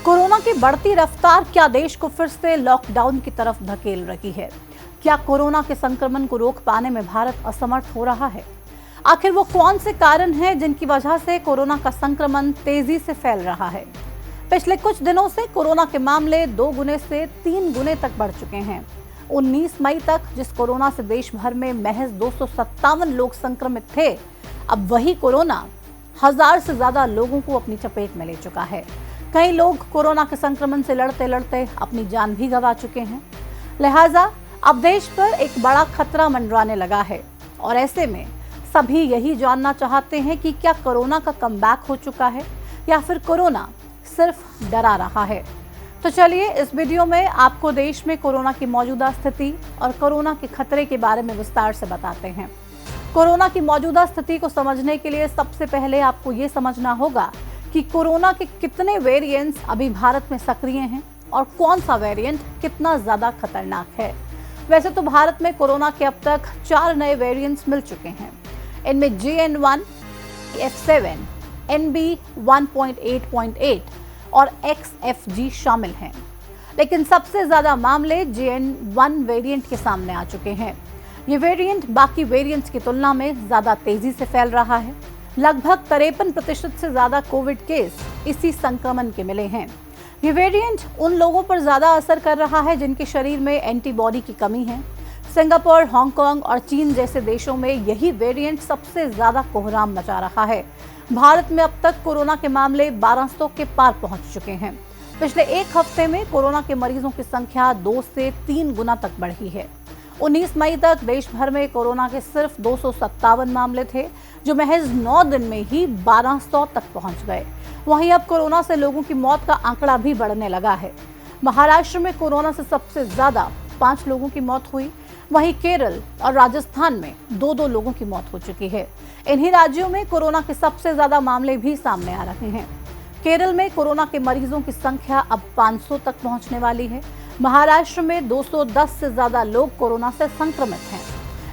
Corona की बढ़ती रफ्तार क्या देश को फिर से लॉकडाउन की तरफ धकेल रही है? क्या कोरोना के संक्रमण को रोक पाने में भारत असमर्थ हो रहा है? आखिर वो कौन से कारण हैं जिनकी वजह से कोरोना का संक्रमण तेजी से फैल रहा है? पिछले कुछ दिनों से कोरोना के मामले 2 गुने से 3 गुने तक बढ़ चुके हैं। 19 मई तक जिस कोरोना से देश भर में महज 257 लोग संक्रमित थे, अब वही कोरोना 1000 से ज्यादा लोगों को अपनी चपेट में ले चुका है। कई लोग कोरोना के संक्रमण से लड़ते लड़ते अपनी जान भी गंवा चुके हैं। लिहाजा अब देश पर एक बड़ा खतरा मंडराने लगा है और ऐसे में सभी यही जानना चाहते हैं कि क्या कोरोना का कमबैक हो चुका है या फिर कोरोना सिर्फ डरा रहा है। तो चलिए इस वीडियो में आपको देश में कोरोना की मौजूदा स्थिति और कोरोना के खतरे के बारे में विस्तार से बताते हैं। कोरोना की मौजूदा स्थिति को समझने के लिए सबसे पहले आपको ये समझना होगा कि कोरोना के कितने वेरिएंट्स अभी भारत में सक्रिय हैं और कौन सा वेरिएंट कितना ज्यादा खतरनाक है। वैसे तो भारत में कोरोना के अब तक 4 नए वेरिएंट्स मिल चुके हैं। इनमें JN1, F7, NB1.8.8 और XFG शामिल हैं। लेकिन सबसे ज्यादा मामले JN1 वेरिएंट के सामने आ चुके हैं। ये वेरिएंट बाकी वेरिएंट्स की तुलना में ज्यादा तेजी से फैल रहा है। लगभग 53% से ज्यादा कोविड केस इसी संक्रमण के मिले हैं। ये वेरिएंट उन लोगों पर ज्यादा असर कर रहा है जिनके शरीर में एंटीबॉडी की कमी है। सिंगापुर, हांगकांग और चीन जैसे देशों में यही वेरिएंट सबसे ज्यादा कोहराम मचा रहा है। भारत में अब तक कोरोना के मामले 1200 के पार पहुंच चुके हैं। पिछले एक हफ्ते में कोरोना के मरीजों की संख्या 2 से 3 गुना तक बढ़ी है। 19 मई तक देश भर में कोरोना के सिर्फ 257 मामले थे, जो महज 9 दिन में ही 1200 तक पहुंच गए। वहीं अब कोरोना से लोगों की मौत का आंकड़ा भी बढ़ने लगा है। महाराष्ट्र में कोरोना से सबसे ज्यादा 5 लोगों की मौत हुई। वहीं केरल और राजस्थान में 2-2 लोगों की मौत हो चुकी है। इन्हीं राज्यों में कोरोना के सबसे ज्यादा मामले भी सामने आ रहे हैं। केरल में कोरोना के मरीजों की संख्या अब 500 तक पहुंचने वाली है। महाराष्ट्र में 210 से ज्यादा लोग कोरोना से संक्रमित हैं।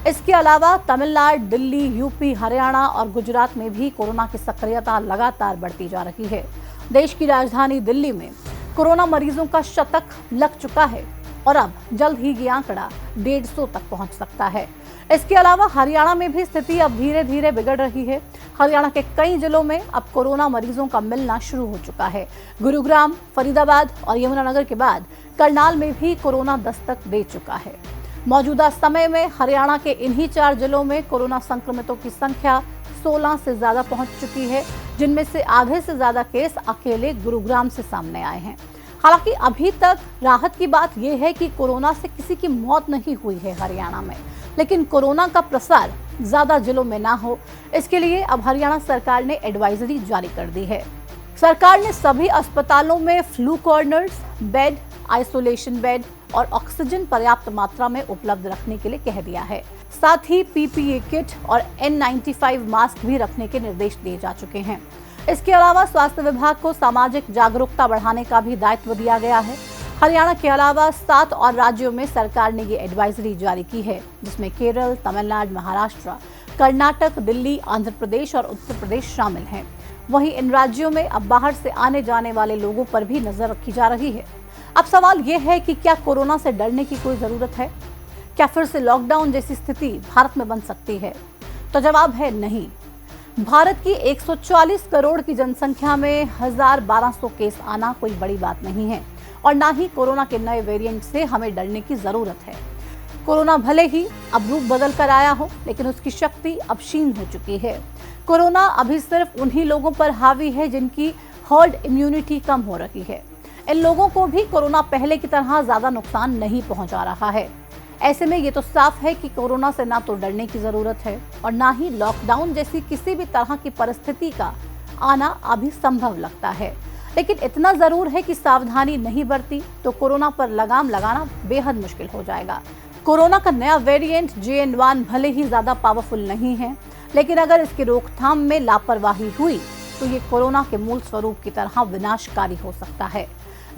इसके अलावा तमिलनाडु, दिल्ली, यूपी, हरियाणा और गुजरात में भी कोरोना की सक्रियता लगातार बढ़ती जा रही है। देश की राजधानी दिल्ली में कोरोना मरीजों का शतक लग चुका है और अब जल्द ही ये आंकड़ा 150 तक पहुंच सकता है। इसके अलावा हरियाणा में भी स्थिति अब धीरे धीरे बिगड़ रही है। हरियाणा के कई जिलों में अब कोरोना मरीजों का मिलना शुरू हो चुका है। गुरुग्राम, फरीदाबाद और यमुनानगर के बाद करनाल में भी कोरोना दस्तक दे चुका है। मौजूदा समय में हरियाणा के इन्हीं 4 जिलों में कोरोना संक्रमितों की संख्या 16 से ज्यादा पहुंच चुकी है, जिनमें से आधे से ज्यादा केस अकेले गुरुग्राम से सामने आए हैं। हालांकि अभी तक राहत की बात यह है कि कोरोना से किसी की मौत नहीं हुई है हरियाणा में, लेकिन कोरोना का प्रसार ज्यादा जिलों में ना हो, इसके लिए अब हरियाणा सरकार ने एडवाइजरी जारी कर दी है। सरकार ने सभी अस्पतालों में flu corners, bed, isolation bed और ऑक्सीजन पर्याप्त मात्रा में उपलब्ध रखने के लिए कह दिया है। साथ ही PPE किट और N95 मास्क भी रखने के निर्देश दिए जा चुके हैं। इसके अलावा स्वास्थ्य विभाग को सामाजिक जागरूकता बढ़ाने का भी दायित्व दिया गया है। हरियाणा के अलावा 7 और राज्यों में सरकार ने ये एडवाइजरी जारी की है, जिसमें केरल, तमिलनाडु, महाराष्ट्र, कर्नाटक, दिल्ली, आंध्र प्रदेश और उत्तर प्रदेश शामिल हैं। वहीं इन राज्यों में अब बाहर से आने जाने वाले लोगों पर भी नजर रखी जा रही है। अब सवाल ये है कि क्या कोरोना से डरने की कोई जरूरत है? क्या फिर से लॉकडाउन जैसी स्थिति भारत में बन सकती है? तो जवाब है नहीं। भारत की 140 करोड़ की जनसंख्या में 1200 केस आना कोई बड़ी बात नहीं है और ना ही कोरोना के नए वेरिएंट से हमें डरने की जरूरत है। कोरोना भले ही अब रूप बदल कर आया हो, लेकिन उसकी शक्ति अब क्षीण हो चुकी है। कोरोना अभी सिर्फ उन्हीं लोगों पर हावी है जिनकी हर्ड इम्यूनिटी कम हो रही है। इन लोगों को भी कोरोना पहले की तरह ज्यादा नुकसान नहीं पहुंचा रहा है। ऐसे में ये तो साफ है कि कोरोना से ना तो डरने की जरूरत है और ना ही लॉकडाउन जैसी किसी भी तरह की परिस्थिति का आना अभी संभव लगता है। लेकिन इतना जरूर है कि सावधानी नहीं बरती तो कोरोना पर लगाम लगाना बेहद मुश्किल हो जाएगा। कोरोना का नया वेरिएंट JN1 भले ही ज्यादा पावरफुल नहीं है, लेकिन अगर इसकी रोकथाम में लापरवाही हुई तो ये कोरोना के मूल स्वरूप की तरह विनाशकारी हो सकता है।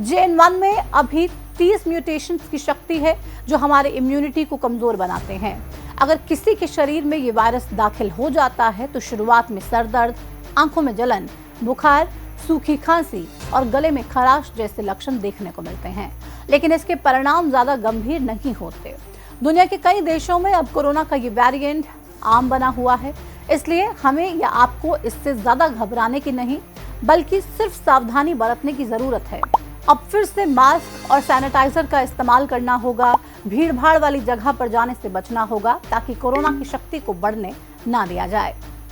JN1 में अभी 30 म्यूटेशंस की शक्ति है जो हमारे इम्यूनिटी को कमजोर बनाते हैं। अगर किसी के शरीर में ये वायरस दाखिल हो जाता है तो शुरुआत में सर दर्द, आंखों में जलन, बुखार, सूखी खांसी और गले में खराश जैसे लक्षण देखने को मिलते हैं, लेकिन इसके परिणाम ज्यादा गंभीर नहीं होते। दुनिया के कई देशों में अब कोरोना का ये वेरिएंट आम बना हुआ है, इसलिए हमें या आपको इससे ज्यादा घबराने की नहीं बल्कि सिर्फ सावधानी बरतने की जरूरत है। अब फिर से मास्क और सैनिटाइजर का इस्तेमाल करना होगा, भीड़ भाड़ वाली जगह पर जाने से बचना होगा ताकि कोरोना की शक्ति को बढ़ने ना दिया जाए।